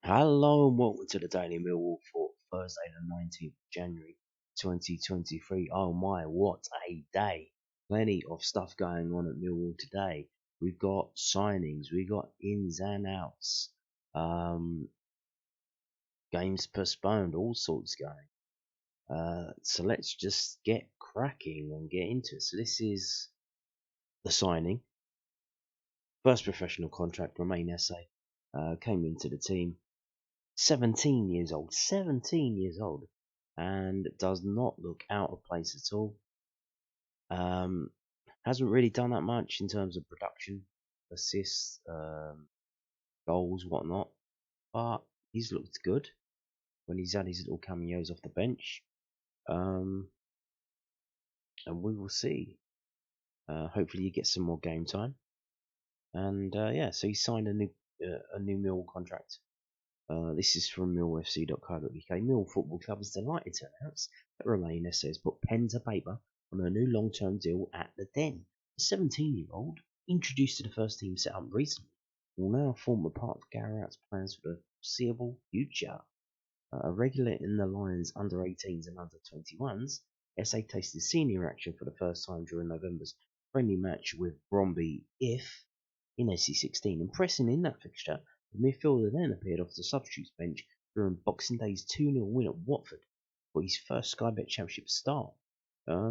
Hello and welcome to the Daily Millwall for Thursday the 19th of January 2023. Oh my, what a day. Plenty of stuff going on at Millwall today. We've got signings, we've got ins and outs, games postponed, all sorts going. So let's just get cracking and get into it. So this is the signing. First professional contract, Romain Esse, came into the team. 17 years old, and does not look out of place at all. Hasn't really done that much in terms of production, assists, goals, whatnot, but he's looked good when he's had his little cameos off the bench. And we will see. Hopefully, he gets some more game time. And so he signed a new Millwall contract. This is from millwfc.co.uk. Millwall Football Club is delighted to announce that Romain Esse has put pen to paper on a new long-term deal at the Den. The 17-year-old, introduced to the first team setup recently, will now form a part of Garrett's plans for the foreseeable future. A regular in the Lions under-18s and under-21s, Esse tasted senior action for the first time during November's friendly match with Bromley in AC16, impressing in that fixture. The midfielder then appeared off the substitutes bench during Boxing Day's 2-0 win at Watford for his first Sky Bet Championship start,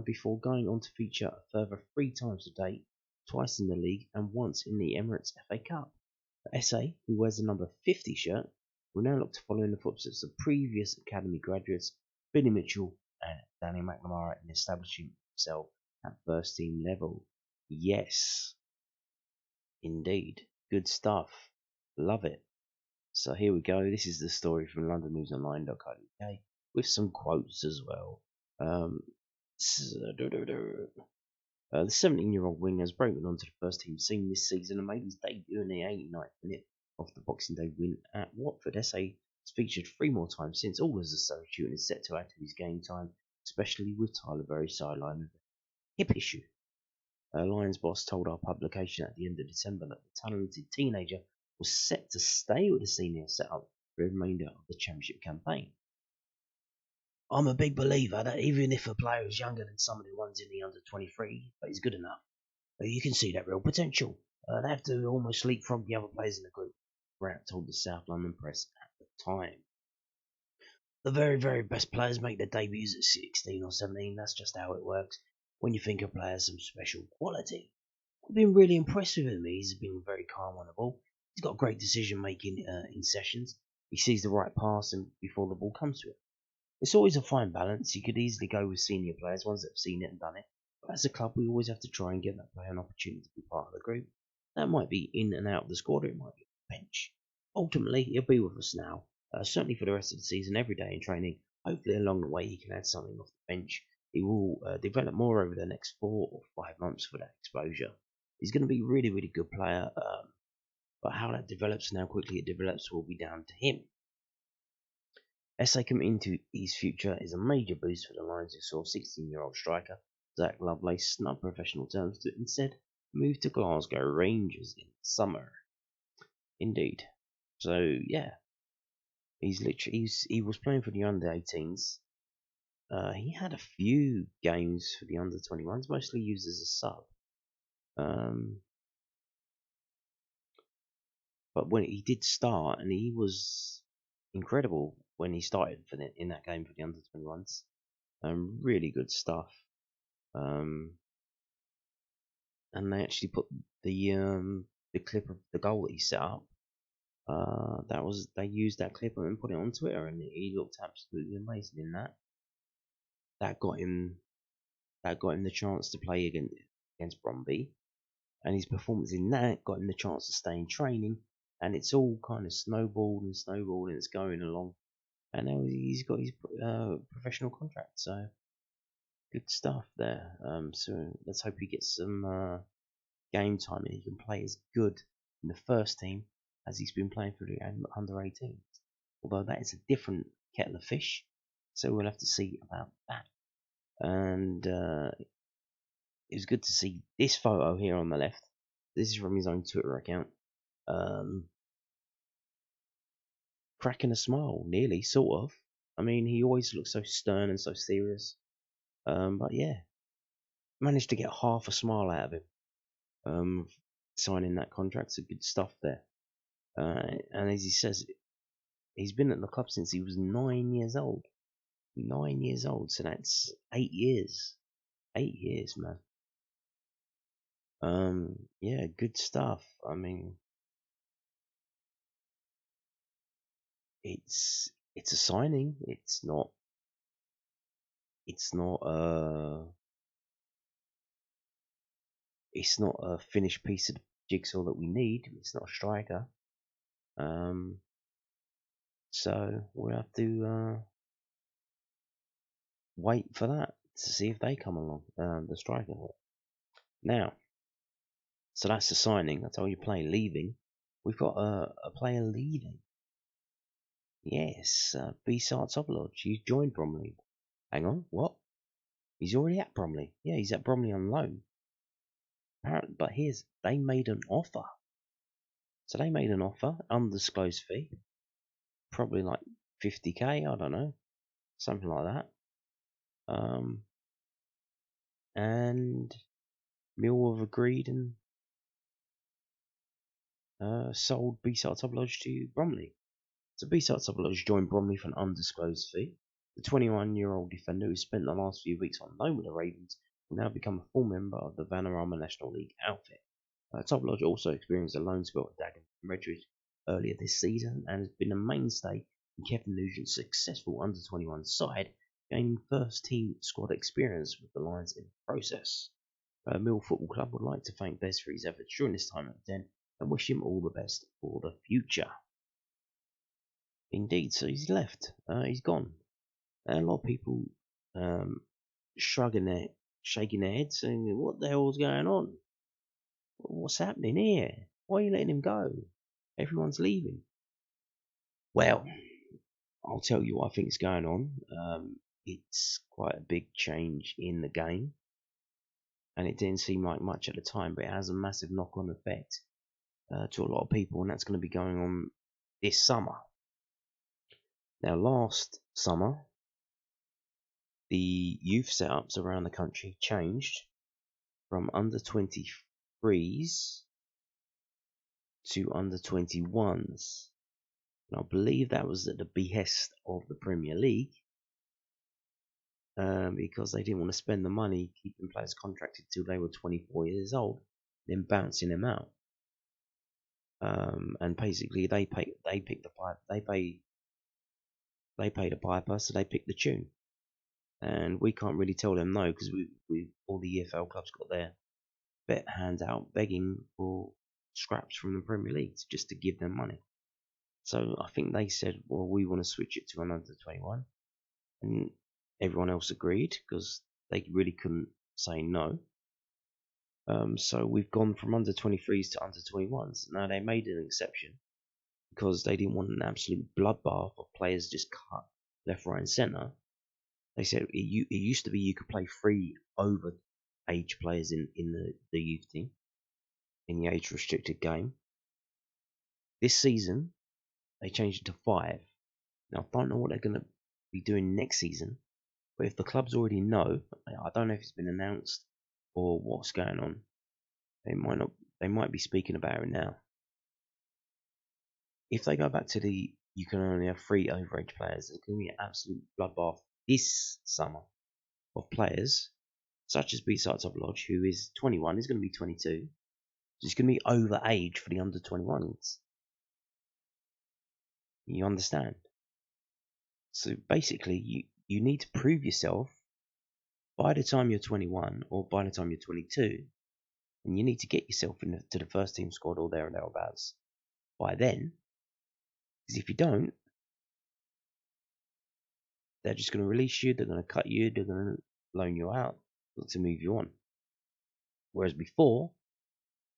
before going on to feature a further 3 times to date, twice in the league and once in the Emirates FA Cup. Esse, who wears the number 50 shirt, will now look to follow in the footsteps of previous academy graduates Billy Mitchell and Danny McNamara in establishing himself at first team level. Yes, indeed, good stuff. Love it. So here we go. This is the story from londonnewsonline.co.uk with some quotes as well. The 17-year-old winger has broken onto the first team scene this season and made his debut in the 89th minute of the Boxing Day win at Watford. Esse has featured 3 more times since, all as a substitute, and is set to add to his game time, especially with Tyler Berry sidelined with a hip issue. Lions boss told our publication at the end of December that the talented teenager was set to stay with the senior setup for the remainder of the championship campaign. I'm a big believer that even if a player is younger than some of the ones in the under-23, but he's good enough, you can see that real potential. They have to almost leapfrog the other players in the group, Rowett told the South London Press at the time. The very, very best players make their debuts at 16 or 17. That's just how it works when you think a player has some special quality. I've been really impressed with him. He's been very calm on the ball. He's got great decision making in sessions. He sees the right pass and before the ball comes to him. It's always a fine balance. You could easily go with senior players, ones that have seen it and done it. But as a club, we always have to try and get that player an opportunity to be part of the group. That might be in and out of the squad, or it might be on the bench. Ultimately, he'll be with us now, certainly for the rest of the season, every day in training. Hopefully, along the way, he can add something off the bench. He will develop more over the next 4 or 5 months for that exposure. He's going to be a really, really good player, but how that develops and how quickly it develops will be down to him. Esse coming into his future is a major boost for the Lions, who saw 16-year-old striker Zach Lovelace snub professional terms to instead move to Glasgow Rangers in the summer. Indeed. So yeah, he was playing for the under-18s. He had a few games for the under-21s, mostly used as a sub. But when he did start, and he was incredible when he started in that game for the under-21s. Really good stuff. And they actually put the clip of the goal that he set up. They used that clip and put it on Twitter, and he looked absolutely amazing in that. That got him the chance to play against Bromley, and his performance in that got him the chance to stay in training. And it's all kind of snowballed, and it's going along. And now he's got his professional contract, so good stuff there. So let's hope he gets some game time and he can play as good in the first team as he's been playing for the under-18s. Although that is a different kettle of fish, so we'll have to see about that. And it was good to see this photo here on the left. This is from his own Twitter account. cracking a smile, nearly, sort of. I mean, he always looks so stern and so serious. But yeah, managed to get half a smile out of him. Signing that contract, so good stuff there. And as he says, he's been at the club since he was 9 years old. 9 years old, so that's 8 years. 8 years, man. Yeah, good stuff. I mean, it's a signing. It's not a finished piece of jigsaw that we need. It's not a striker. So we'll have to wait for that to see if they come along. The striker. Now, so that's the signing. I told you, player leaving. We've got a player leaving. Yes, Besart Topalloj. He's joined Bromley. Hang on, what? He's already at Bromley. Yeah, he's at Bromley on loan. Apparently, but they made an offer. So they made an offer, undisclosed fee, probably like 50k, I don't know, something like that. And Millwall have agreed and sold Besart Topalloj to Bromley. So Besart Topalloj joined Bromley for an undisclosed fee. The 21-year-old defender who spent the last few weeks on loan with the Ravens will now become a full member of the Vanarama National League outfit. Topalloj also experienced a loan spell at Dagenham Redbridge earlier this season and has been a mainstay in Kevin Nugent's successful under-21 side, gaining first-team squad experience with the Lions in the process. Millwall Football Club would like to thank Bez for his efforts during this time at the Den and wish him all the best for the future. Indeed, so he's left. He's gone. And a lot of people shaking their heads, saying, "What the hell's going on? What's happening here? Why are you letting him go? Everyone's leaving." Well, I'll tell you what I think is going on. It's quite a big change in the game, and it didn't seem like much at the time, but it has a massive knock-on effect to a lot of people, and that's going to be going on this summer. Now, last summer, the youth setups around the country changed from under 23s to under 21s. And I believe that was at the behest of the Premier League, because they didn't want to spend the money keeping players contracted till they were 24 years old, then bouncing them out. And basically, they pick the pipe. They pay the piper, so they pick the tune. And we can't really tell them no, because we all the EFL clubs got their bet hands out begging for scraps from the Premier League just to give them money. So I think they said, well, we want to switch it to an under 21, and everyone else agreed because they really couldn't say no. So we've gone from under 23s to under 21s. Now they made an exception because they didn't want an absolute bloodbath of players just cut left, right, and centre. They said it used to be you could play 3 over age players in the youth team in the age restricted game. This season they changed it to 5. Now I don't know what they're going to be doing next season, but if the clubs already know, I don't know if it's been announced or what's going on. They might be speaking about it now. If they go back to you can only have 3 overage players, there's going to be an absolute bloodbath this summer of players such as Besart Topalloj, who is 21, is going to be 22. He's going to be over age for the under 21s. You understand? So basically, you need to prove yourself by the time you're 21 or by the time you're 22, and you need to get yourself into the first team squad or there or thereabouts by then. Because if you don't, they're just going to release you, they're going to cut you, they're going to loan you out to move you on. Whereas before,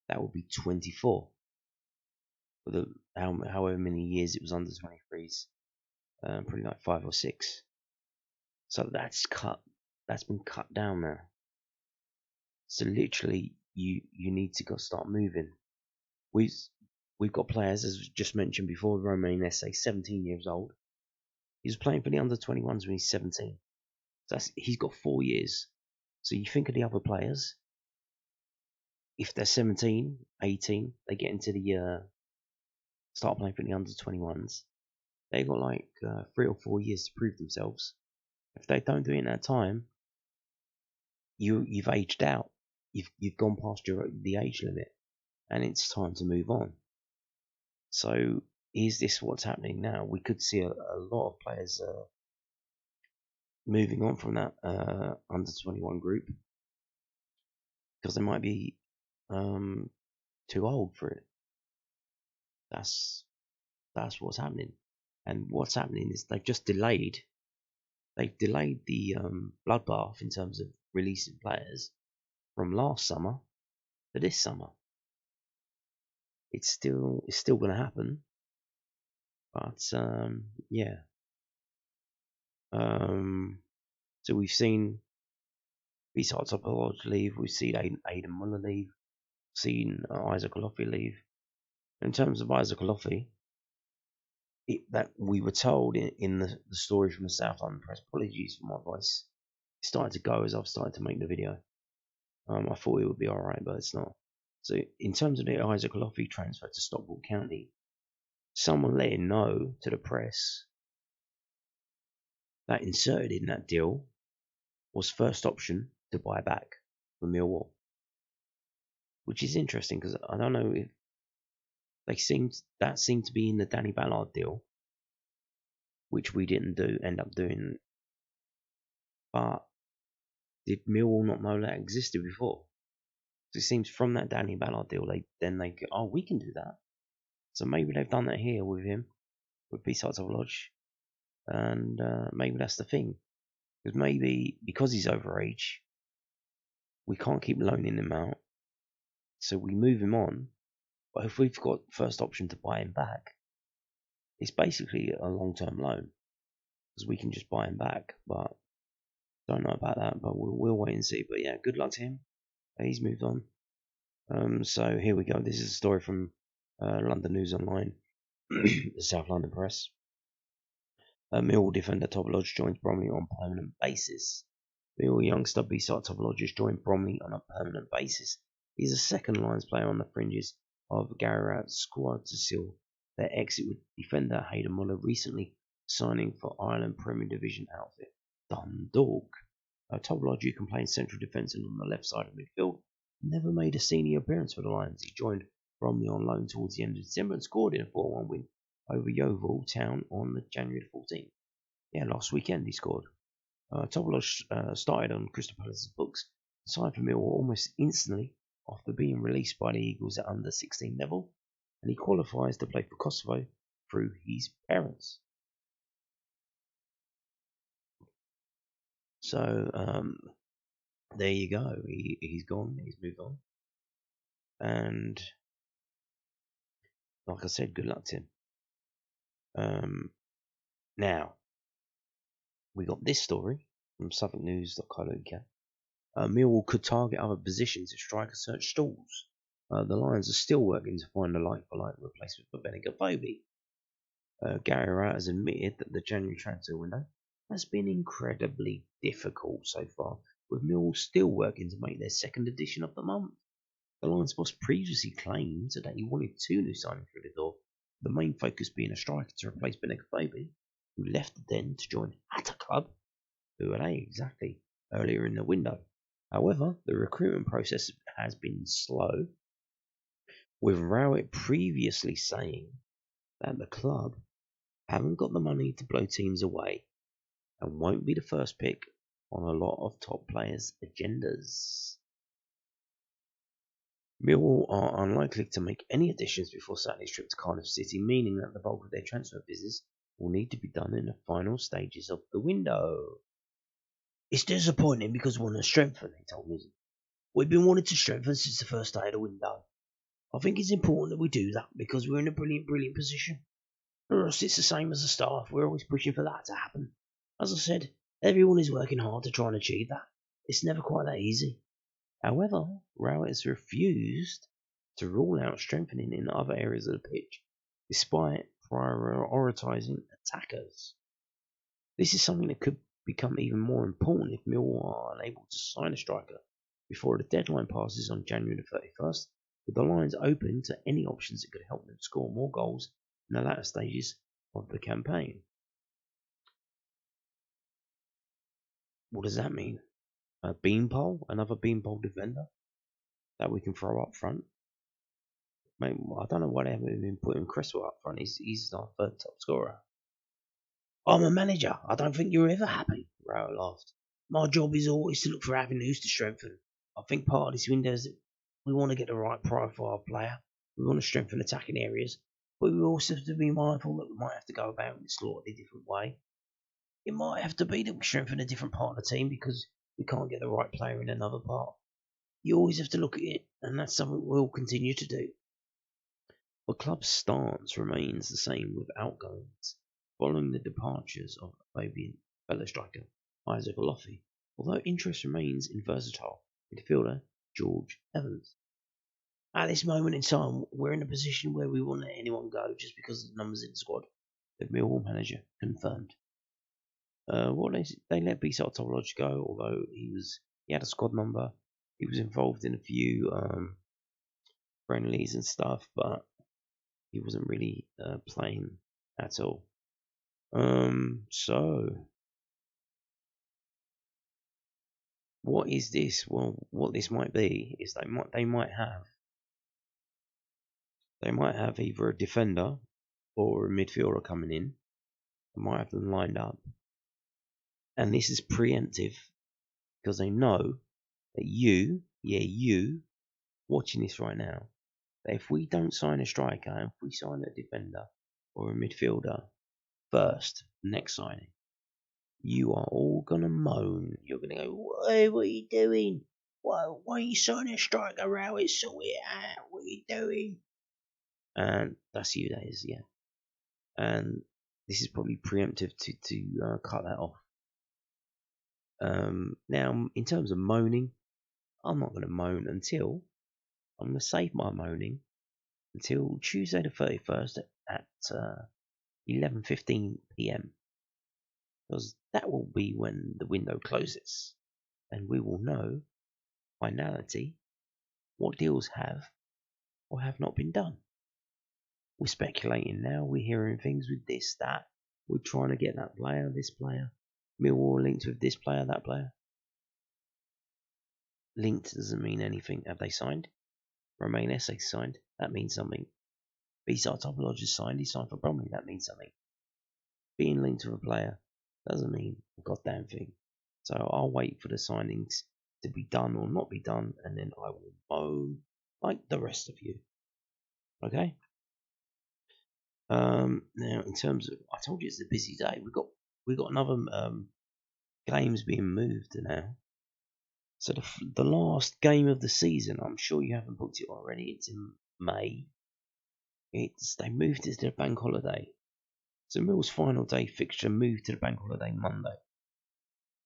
that would be 24. For however many years it was under 23s, probably like 5 or 6. So that's been cut down now. So literally, you need to start moving. we've got players, as just mentioned before, Romain Esse, 17 years old. He was playing for the under-21s when he's 17. So he's got 4 years. So you think of the other players, if they're 17, 18, they get into the start playing for the under-21s. They've got like 3 or 4 years to prove themselves. If they don't do it in that time, you've aged out. You've gone past the age limit, and it's time to move on. So is this what's happening now? We could see a lot of players moving on from that under-21 group because they might be too old for it. That's what's happening. And what's happening is they've delayed the bloodbath in terms of releasing players from last summer to this summer. It's still going to happen, but yeah. So we've seen Besart Topalloj leave. We've seen Hayden Mullers leave. Seen Isaac Olofi leave. In terms of Isaac Olofi, that we were told in the story from the South London Press. Apologies for my voice. It started to go as I've started to make the video. I thought it would be alright, but it's not. So in terms of the Isaac Olofi transfer to Stockport County, someone let him know to the press that inserted in that deal was first option to buy back from Millwall, which is interesting because I don't know if that seemed to be in the Danny Ballard deal, which we didn't end up doing. But did Millwall not know that existed before? It seems from that Danny Ballard deal, they go, oh, we can do that. So maybe they've done that here with him, with Besart Topalloj, and maybe that's the thing. Because maybe because he's over age, we can't keep loaning him out, so we move him on. But if we've got first option to buy him back, it's basically a long-term loan because we can just buy him back. But don't know about that. But we'll wait and see. But yeah, good luck to him. He's moved on. So here we go. This is a story from London News Online, the South London Press. Millwall defender Topalloj joins Bromley on permanent basis. Millwall youngster Besart Topalloj has joined Bromley on a permanent basis. He's a second lines player on the fringes of Gary Rowett's squad to seal their exit with defender Hayden Mullers recently signing for Ireland Premier Division outfit Dundalk. Topalloj, who can play in central defence and on the left side of midfield, never made a senior appearance for the Lions. He joined Bromley on loan towards the end of December and scored in a 4-1 win over Yeovil Town on the January 14th. Yeah, last weekend he scored. Topalloj started on Crystal Palace's books, signed for Millwall almost instantly after being released by the Eagles at under 16 level, and he qualifies to play for Kosovo through his parents. So there you go. He's gone. He's moved on, and like I said, good luck to him. Now, we got this story from SuffolkNews.co.uk. Millwall could target other positions if striker search stalls. The Lions are still working to find a like-for-like replacement for Benegafobi. Gary Rowett has admitted that the January transfer window has been incredibly difficult so far, with Millwall still working to make their second edition of the month. The Lions boss previously claimed that he wanted 2 new signings through the door, the main focus being a striker to replace Benegafobi, who left the Den to join Hatter Club, who are they exactly, earlier in the window. However, the recruitment process has been slow, with Rowett previously saying that the club haven't got the money to blow teams away and won't be the first pick on a lot of top players' agendas. Millwall are unlikely to make any additions before Saturday's trip to Cardiff City, meaning that the bulk of their transfer business will need to be done in the final stages of the window. It's disappointing because we want to strengthen, he told me. We've been wanting to strengthen since the first day of the window. I think it's important that we do that because we're in a brilliant position. For us, it's the same as the staff. We're always pushing for that to happen. As I said, everyone is working hard to try and achieve that. It's never quite that easy. However, Rowett has refused to rule out strengthening in other areas of the pitch, despite prioritising attackers. This is something that could become even more important if Millwall are unable to sign a striker before the deadline passes on January the 31st, with the lines open to any options that could help them score more goals in the latter stages of the campaign. What does that mean? A beanpole? Another beanpole defender that we can throw up front? Mate, I don't know why they haven't been putting Cresswell up front. He's our third top scorer. I'm a manager. I don't think you're ever happy, Rowett laughed. My job is always to look for avenues to strengthen. I think part of this window is that we want to get the right profile player. We want to strengthen attacking areas, but we also have to be mindful that we might have to go about it a slightly different way. It might have to be that we strengthen a different part of the team because we can't get the right player in another part. You always have to look at it, and that's something we'll continue to do. The club's stance remains the same with outgoings, following the departures of Fabian fellow striker Isaac Olofi, although interest remains in versatile midfielder George Evans. At this moment in time, we're in a position where we won't let anyone go just because of the numbers in the squad, the Millwall manager confirmed. They let Besart Topalloj go, although he had a squad number. He was involved in a few friendlies and stuff, but he wasn't really playing at all. So what is this? Well, what this might be is they might have either a defender or a midfielder coming in. They might have them lined up, and this is preemptive because they know that you watching this right now, that if we don't sign a striker and if we sign a defender or a midfielder first, next signing, you are all gonna moan. You're gonna go, "Hey, what are you doing? Why are you signing a striker, Rowett? Sort it out. What are you doing?" And that's you, that is, yeah. And this is probably preemptive to cut that off. Now, in terms of moaning, I'm not gonna moan until I'm gonna save my moaning until Tuesday the 31st at 11:15 p.m. because that will be when the window closes, and we will know finality what deals have or have not been done. We're speculating now, we're hearing things with this, that, we're trying to get that player, this player, Millwall linked with this player, that player. Linked doesn't mean anything. Have they signed? Romain Esse signed, that means something. Besart Topalloj is signed, he signed for Bromley, that means something. Being linked with a player doesn't mean a goddamn thing. So I'll wait for the signings to be done or not be done, and then I will moan like the rest of you. Okay? Now in terms of, I told you it's a busy day. We got another games being moved now. So the last game of the season, I'm sure you haven't booked it already. It's in May. They moved it to the bank holiday. So Mill's final day fixture moved to the bank holiday Monday.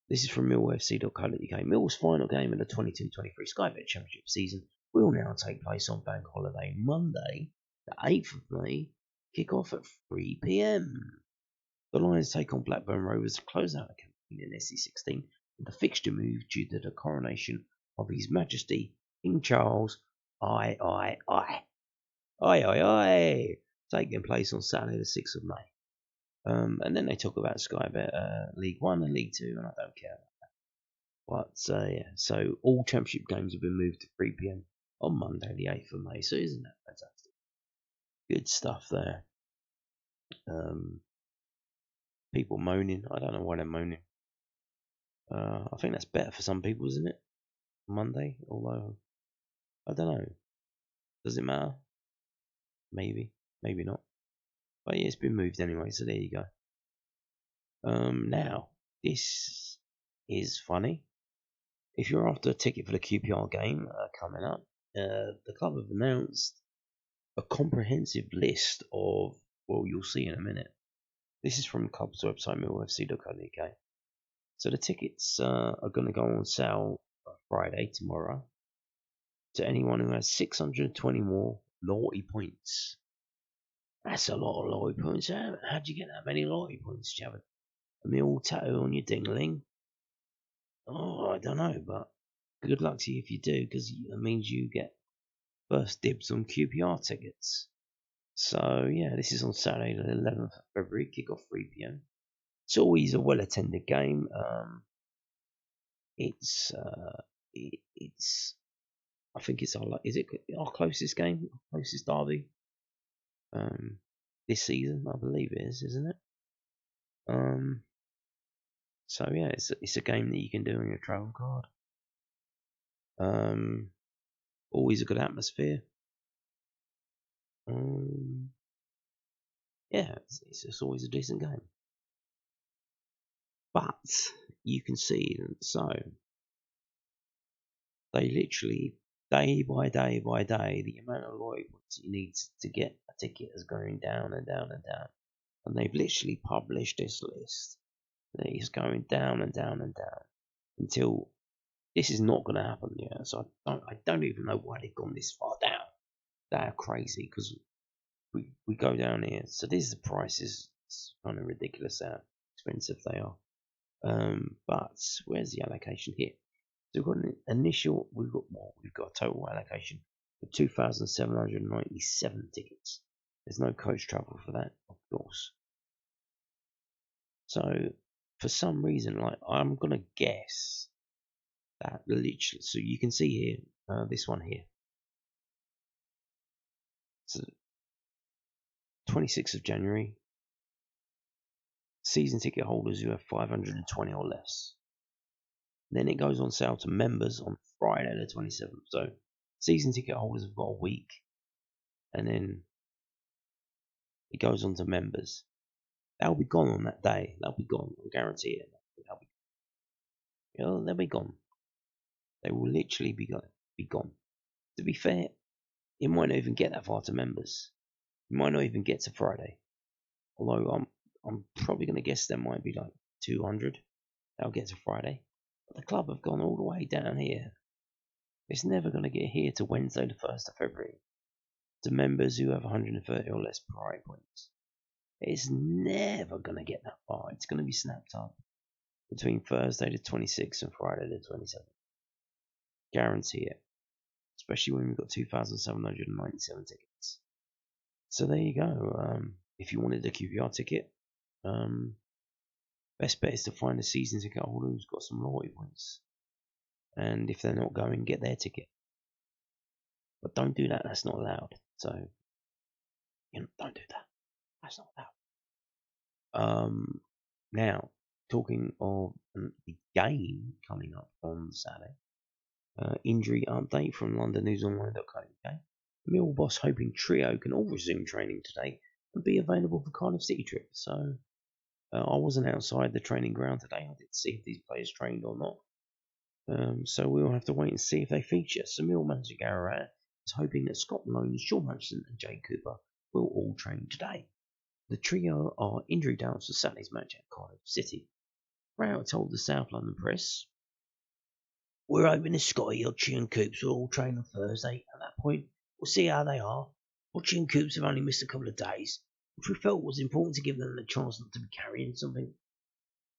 This is from millwallfc.co.uk. Mill's final game of the 22-23 Sky Bet Championship season will now take place on bank holiday Monday, the 8th of May, kick off at 3 p.m. The Lions take on Blackburn Rovers to close out the campaign in SC16, with the fixture move due to the coronation of His Majesty King Charles I, taking place on Saturday the 6th of May. And then they talk about Sky Bet League 1 and League 2, and I don't care about that. But yeah, so all championship games have been moved to 3 p.m. on Monday the 8th of May, so isn't that fantastic? Good stuff there. People moaning, I don't know why they're moaning. I think that's better for some people, isn't it? Monday, although I don't know. Does it matter? Maybe, maybe not. But yeah, it's been moved anyway, so there you go. Now, this is funny. If you're after a ticket for the QPR game coming up, the club have announced a comprehensive list of, well, you'll see in a minute. This is from the club's website, millwallfc.co.uk. So the tickets are going to go on sale Friday, tomorrow, to anyone who has 620 more loyalty points. That's a lot of loyalty points. How'd you get that many loyalty points? Did you have a Mill tattoo on your dingling? Oh, I don't know, but good luck to you if you do, because it means you get first dibs on QPR tickets. So, yeah, this is on Saturday, the 11th of February, kick-off 3 p.m. It's always a well-attended game. It's I think it's our closest game, our closest derby this season, I believe it is, isn't it? So yeah, it's a game that you can do on your travel card. Always a good atmosphere. Yeah, it's always a decent game. But you can see, so they literally, day by day by day, the amount of loyalty points you need to get a ticket is going down and down and down. And they've literally published this list that is going down and down and down until this is not going to happen yet. So I don't even know why they've gone this far down. They're crazy, because we go down here. So these are the prices. It's kind of ridiculous how expensive they are. But where's the allocation here? So we've got an initial. We've got a total allocation of 2,797 tickets. There's no coach travel for that, of course. So for some reason, like, I'm gonna guess that literally. So you can see here, this one here. So 26th of January. Season ticket holders who have 520 or less. Then it goes on sale to members on Friday the 27th. So season ticket holders have got a week, and then it goes on to members. They'll be gone on that day. They'll be gone. I guarantee it. They'll be gone. They will literally be gone. To be fair, it might not even get that far to members. It might not even get to Friday. Although I'm probably going to guess there might be like 200. They'll get to Friday. But the club have gone all the way down here. It's never going to get here to Wednesday the 1st of February. To members who have 130 or less priority points. It's never going to get that far. It's going to be snapped up between Thursday the 26th and Friday the 27th. Guarantee it. Especially when we've got 2,797 tickets. So there you go. If you wanted a QPR ticket, best bet is to find a season ticket holder who's got some loyalty points. And if they're not going, get their ticket. But don't do that. That's not allowed. So, don't do that. That's not allowed. Now, talking of the game coming up on Saturday. Injury update from londonnewsonline.co.uk. Millwall boss hoping trio can all resume training today and be available for Cardiff City trip. So I wasn't outside the training ground today. I didn't see if these players trained or not. So we'll have to wait and see if they feature. So Mill manager Rowett is hoping that Scott Malone, Sean Hutchinson and Jay Cooper will all train today. The trio are injury doubts for Saturday's match at Cardiff City. Rowett told the South London Press, "We're hoping that Scotty, Hodgie and Coops will all train on Thursday. At that point, we'll see how they are. Hodgie and Coops have only missed a couple of days, which we felt was important to give them the chance not to be carrying something.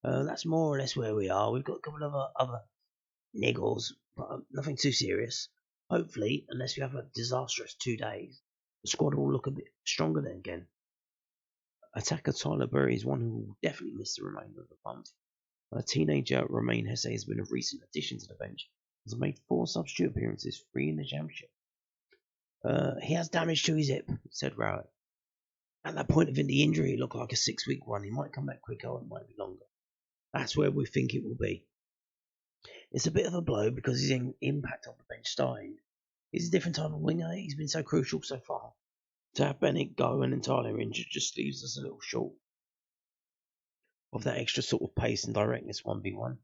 That's more or less where we are. We've got a couple of other niggles, but nothing too serious. Hopefully, unless we have a disastrous 2 days, the squad will look a bit stronger then again." Attacker Tyler Burry is one who will definitely miss the remainder of the month. Teenager Romain Esse has been a recent addition to the bench and has made 4 substitute appearances, 3 in the championship. He has damage to his hip, said Rowett. At that point of the injury, it looked like a 6-week one. He might come back quicker or it might be longer. That's where we think it will be. It's a bit of a blow because his impact on the bench starting. He's a different type of winger. He's been so crucial so far. To have Bennett go and entirely injured just leaves us a little short of that extra sort of pace and directness 1v1.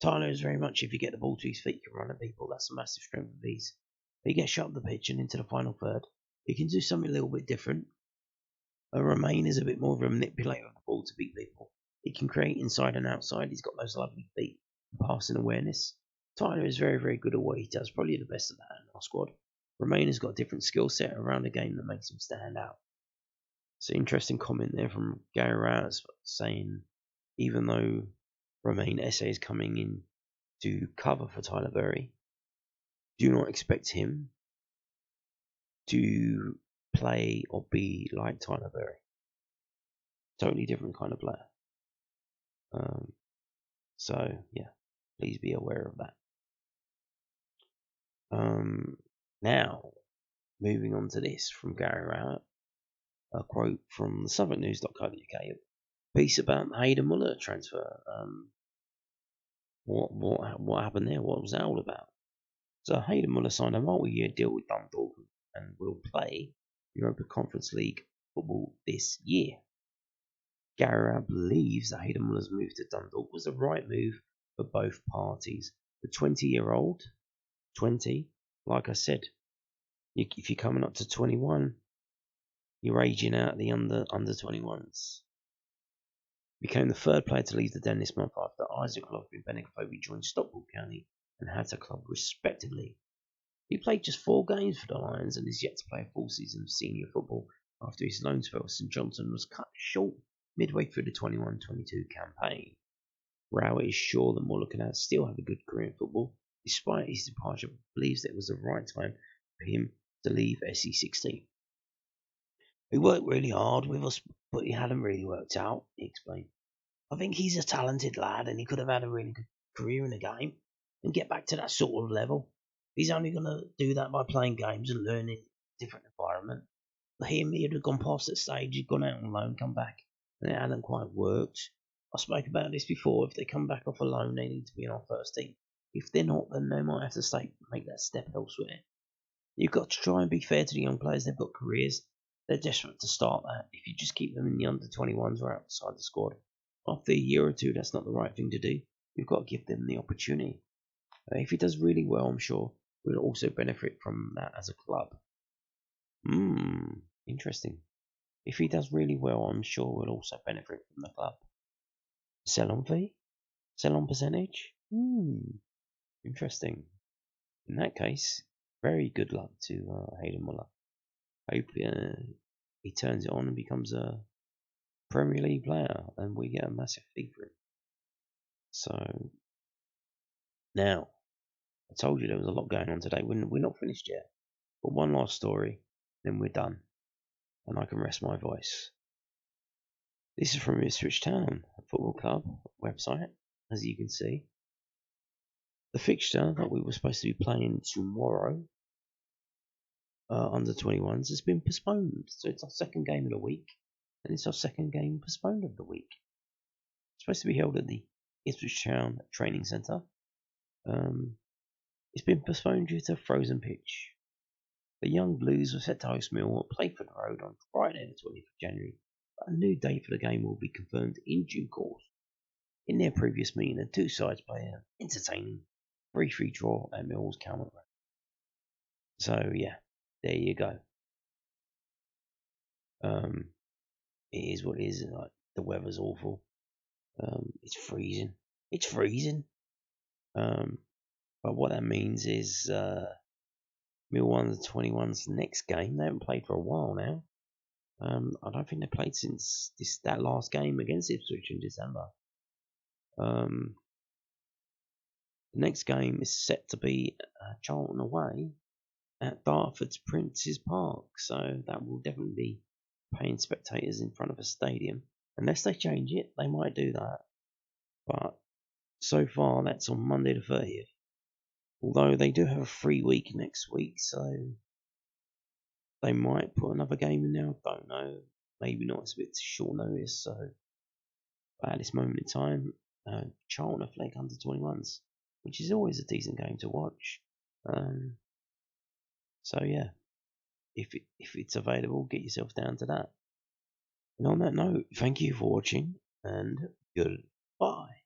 Tyler is very much, if you get the ball to his feet, he can run at people. That's a massive strength of his. He gets shot up the pitch and into the final third. He can do something a little bit different. Romain is a bit more of a manipulator of the ball to beat people. He can create inside and outside. He's got those lovely feet and passing awareness. Tyler is very, very good at what he does, probably the best of that in our squad. Romain has got a different skill set around the game that makes him stand out. It's an interesting comment there from Gary Rowett saying, even though Romain Esse is coming in to cover for Tyler Berry, do not expect him to play or be like Tyler Berry. Totally different kind of player. So, yeah, please be aware of that. Now, moving on to this from Gary Rowett, a quote from the southernnews.co.uk, a piece about the Hayden Muller transfer. What happened there? What was that all about? So Hayden Muller signed a multi-year deal with Dundalk and will play Europa Conference League football this year. Gary Rowett believes that Hayden Muller's move to Dundalk was the right move for both parties. The 20-year-old, like I said, if you're coming up to 21, you're aging out the under 21s. Became the third player to leave the Den this month after Isaac Lofby and Benik Afobe joined Stockport County and Hatter Club respectively. He played just 4 games for the Lions and is yet to play a full season of senior football after his loan spell at St Johnstone was cut short midway through the 21-22 campaign. Rowett is sure that Muller can still have a good career in football despite his departure, but believes that it was the right time for him to leave SE16. He worked really hard with us, but he hadn't really worked out, he explained. I think he's a talented lad and he could have had a really good career in the game and get back to that sort of level. He's only going to do that by playing games and learning a different environment. For him, he'd have gone past that stage, he'd gone out on loan, come back, and it hadn't quite worked. I spoke about this before. If they come back off a loan, they need to be in our first team. If they're not, then they might have to make that step elsewhere. You've got to try and be fair to the young players. They've got careers. They're desperate to start that. If you just keep them in the under 21s or outside the squad, after a year or two, that's not the right thing to do. You've got to give them the opportunity. If he does really well, I'm sure we'll also benefit from that as a club. Interesting. If he does really well, I'm sure we'll also benefit from the club. Sell-on fee? Sell-on percentage? Interesting. In that case, very good luck to Hayden Muller. Hope he turns it on and becomes a Premier League player and we get a massive fee for him. So, now, I told you there was a lot going on today. We're not finished yet. But one last story, then we're done. And I can rest my voice. This is from Ipswich Town Football Club website, as you can see. The fixture that we were supposed to be playing tomorrow, under 21s, has been postponed. So it's our second game of the week, and it's our second game postponed of the week. It's supposed to be held at the Ipswich Town Training Centre. It's been postponed due to a frozen pitch. The Young Blues were set to host Millwall at Playford Road on Friday the 20th of January, but a new date for the game will be confirmed in due course. In their previous meeting, the two sides played an entertaining 3-3 draw at Millwall's Calmont Road. So yeah, there you go. It is what it is. Like, the weather's awful. It's freezing. But what that means is Millwall under 21's next game. They haven't played for a while now. I don't think they played since that last game against Ipswich in December. The next game is set to be Charlton away at Dartford's Prince's Park, so that will definitely be paying spectators in front of a stadium. Unless they change it, they might do that. But so far, that's on Monday the 30th. Although they do have a free week next week, so they might put another game in there. I don't know. Maybe not. It's a bit too short notice. So, but at this moment in time, Charlton are playing under 21s, which is always a decent game to watch. So yeah, if it's available, get yourself down to that. And on that note, thank you for watching, and goodbye.